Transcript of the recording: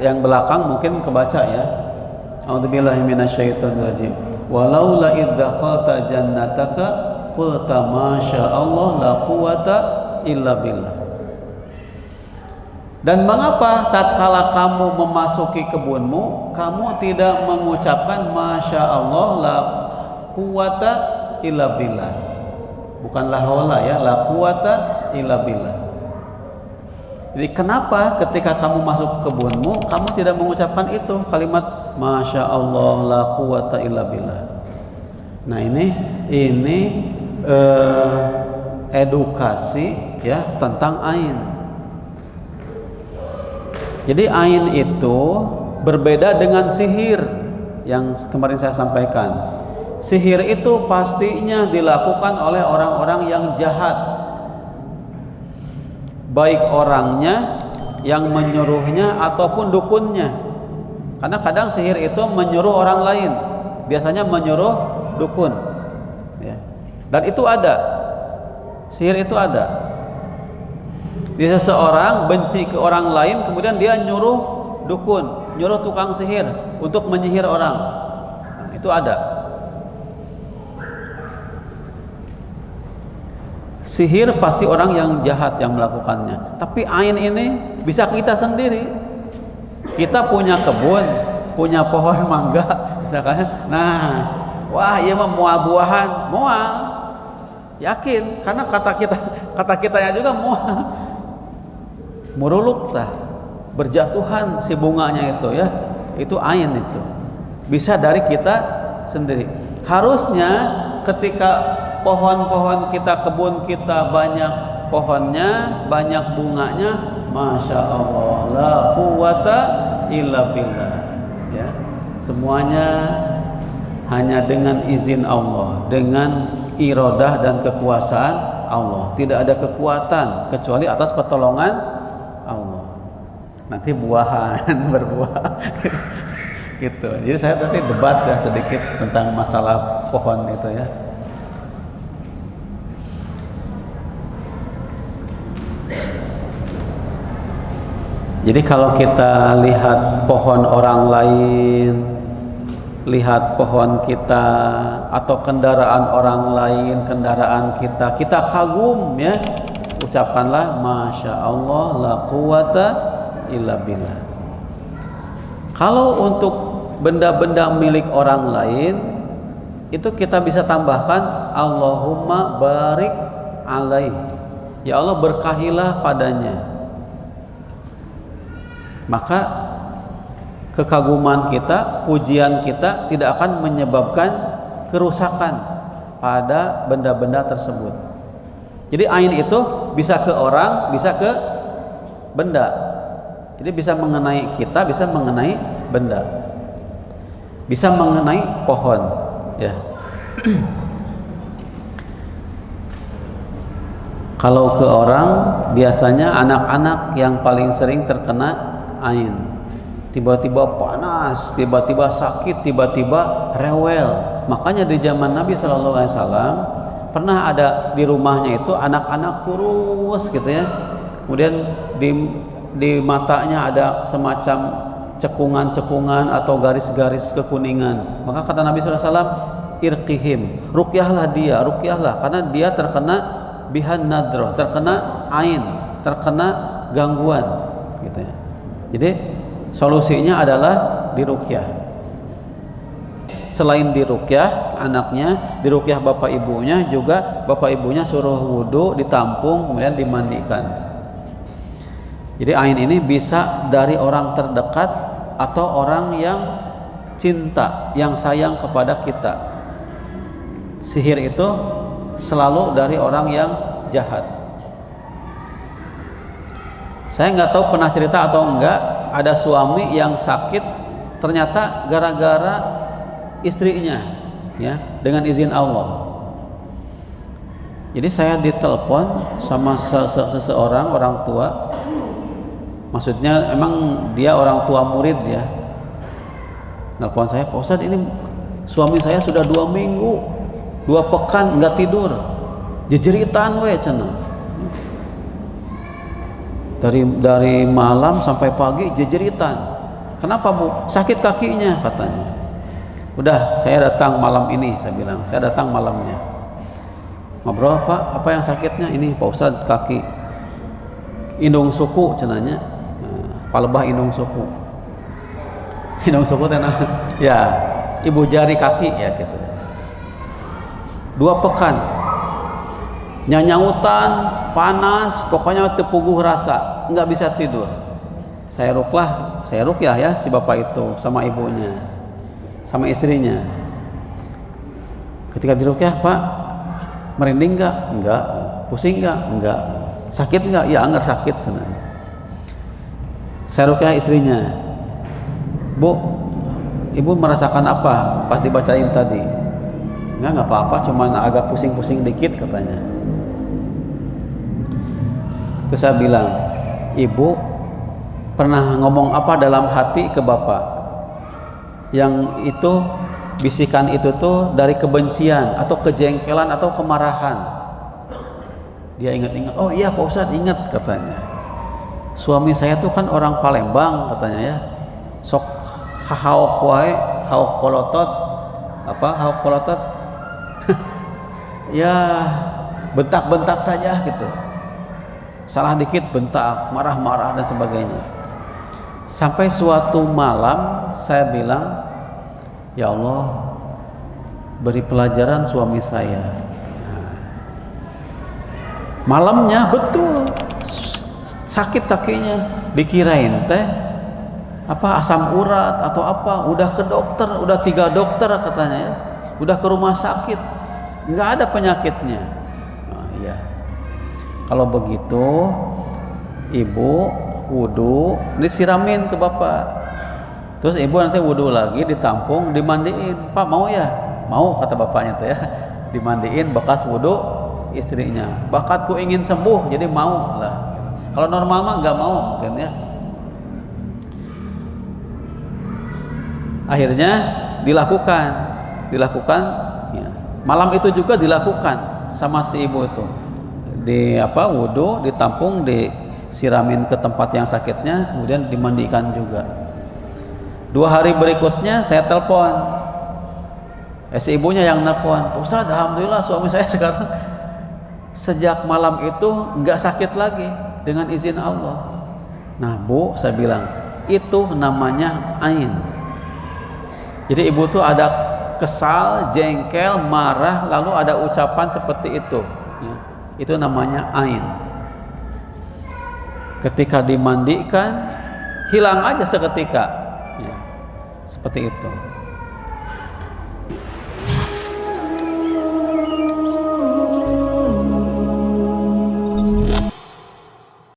yang belakang mungkin kebaca ya. A'udzubillahi minasyaitonirrajim. Walaula id dakhalta jannataka qulta masya Allah la quwata illa billah. Dan mengapa tatkala kamu memasuki kebunmu, kamu tidak mengucapkan masya Allah la quwata illa billah. Bukan la haula ya, la quwata illa billah. Jadi kenapa ketika kamu masuk ke kebunmu, kamu tidak mengucapkan itu kalimat masya Allah la quwata illa billah. Nah ini edukasi ya tentang ain. Jadi ain itu berbeda dengan sihir yang kemarin saya sampaikan. Sihir itu pastinya dilakukan oleh orang-orang yang jahat, baik orangnya yang menyuruhnya ataupun dukunnya. Karena kadang sihir itu menyuruh orang lain, biasanya menyuruh dukun ya. Dan itu ada, sihir itu ada. Bisa seorang benci ke orang lain, kemudian dia nyuruh dukun, nyuruh tukang sihir untuk menyihir orang. Nah, itu ada. Sihir pasti orang yang jahat yang melakukannya. Tapi ain ini bisa kita sendiri. Kita punya kebun, punya pohon mangga, misalkan. Nah, wah, iya mah moal buahan, moal. Yakin, karena kata kitanya juga moal. Muruluk tah, berjatuhan si bunganya itu ya, itu ain itu bisa dari kita sendiri. Harusnya ketika pohon-pohon kita, kebun kita banyak pohonnya, banyak bunganya, masya Allah la quwata illa billah ya, semuanya hanya dengan izin Allah, dengan iradah dan kekuasaan Allah. Tidak ada kekuatan kecuali atas pertolongan Allah. Nanti buahan berbuah gitu. Jadi saya tadi debat ya sedikit tentang masalah pohon itu ya. Jadi kalau kita lihat pohon orang lain, lihat pohon kita atau kendaraan orang lain, kendaraan kita, kita kagum ya. Ucapkanlah masya Allah la quwata illa billah. Kalau untuk benda-benda milik orang lain itu kita bisa tambahkan Allahumma barik alaih, ya Allah berkahilah padanya. Maka kekaguman kita, pujian kita tidak akan menyebabkan kerusakan pada benda-benda tersebut. Jadi ain itu bisa ke orang, bisa ke benda. Jadi bisa mengenai kita, bisa mengenai benda, bisa mengenai pohon ya. Kalau ke orang, biasanya anak-anak yang paling sering terkena ain. Tiba-tiba panas, tiba-tiba sakit, tiba-tiba rewel. Makanya di zaman Nabi SAW pernah ada di rumahnya itu anak-anak kurus gitu ya. Kemudian di matanya ada semacam cekungan-cekungan atau garis-garis kekuningan. Maka kata Nabi SAW, irqihim, ruqyahlah dia, ruqyahlah, karena dia terkena bihan nadroh, terkena ain, terkena gangguan gitu ya. Jadi solusinya adalah diruqyah. Selain diruqyah anaknya, diruqyah bapak ibunya, juga bapak ibunya suruh wudu, ditampung, kemudian dimandikan. Jadi ain ini bisa dari orang terdekat atau orang yang cinta, yang sayang kepada kita. Sihir itu selalu dari orang yang jahat. Saya nggak tahu pernah cerita atau enggak, ada suami yang sakit ternyata gara-gara istrinya ya, dengan izin Allah. Jadi saya ditelepon sama seseorang orang tua, maksudnya emang dia orang tua murid ya. Nelpon saya, Pak Ustadz, ini suami saya sudah 2 minggu 2 pekan nggak tidur, jejeritan we cenah. Dari malam sampai pagi jejeritan. Kenapa Bu? Sakit kakinya katanya. Udah, saya datang malam ini, saya bilang. Saya datang malamnya. Ngobrol, Pak, apa yang sakitnya? Ini Pak Ustadz, kaki indung suku cenanya. Palebah indung suku. Indung suku tenang. Ya, ibu jari kaki ya gitu. 2 pekan. Nyanyautan, panas, pokoknya tepuguh rasa, nggak bisa tidur. Saya rukyah ya si bapak itu sama ibunya, sama istrinya. Ketika dirukyah, Pak, merinding nggak? Enggak. Pusing nggak? Enggak. Sakit nggak? Ya, enggak sakit sebenarnya. Saya rukyah istrinya. Bu, ibu merasakan apa pas dibacain tadi? Enggak apa-apa, cuman agak pusing-pusing dikit katanya. Terus saya bilang, ibu pernah ngomong apa dalam hati ke bapak? Yang itu bisikan itu tuh dari kebencian atau kejengkelan atau kemarahan. Dia ingat-ingat, oh iya Pak Ustadz ingat katanya. Suami saya tuh kan orang Palembang katanya ya. Sok hahaok wae, haok polotot. Apa haok polotot? Ya bentak-bentak saja gitu. Salah dikit bentak, marah-marah dan sebagainya. Sampai suatu malam saya bilang, ya Allah, beri pelajaran suami saya. Malamnya betul sakit kakinya, dikirain teh apa asam urat atau apa, udah ke dokter, udah 3 dokter katanya ya, udah ke rumah sakit, nggak ada penyakitnya. Nah, iya. Kalau begitu, ibu wudu, disiramin ke bapak. Terus ibu nanti wudu lagi, ditampung, dimandiin. Pak mau ya? Mau kata bapaknya tuh ya. Dimandiin bekas wudu istrinya. Bakatku ingin sembuh, jadi mau lah. Kalau normal mah nggak mau mungkin ya. Akhirnya dilakukan. Ya. Malam itu juga dilakukan sama si ibu itu. Di apa wudu, ditampung, disiramin ke tempat yang sakitnya, kemudian dimandikan juga. 2 hari berikutnya saya telepon, si ibunya yang telepon, Ustaz, alhamdulillah suami saya sekarang sejak malam itu nggak sakit lagi dengan izin Allah. Nah Bu, saya bilang itu namanya ain. Jadi ibu tuh ada kesal, jengkel, marah, lalu ada ucapan seperti itu. Ya. Itu namanya ain. Ketika dimandikan hilang aja seketika ya, seperti itu.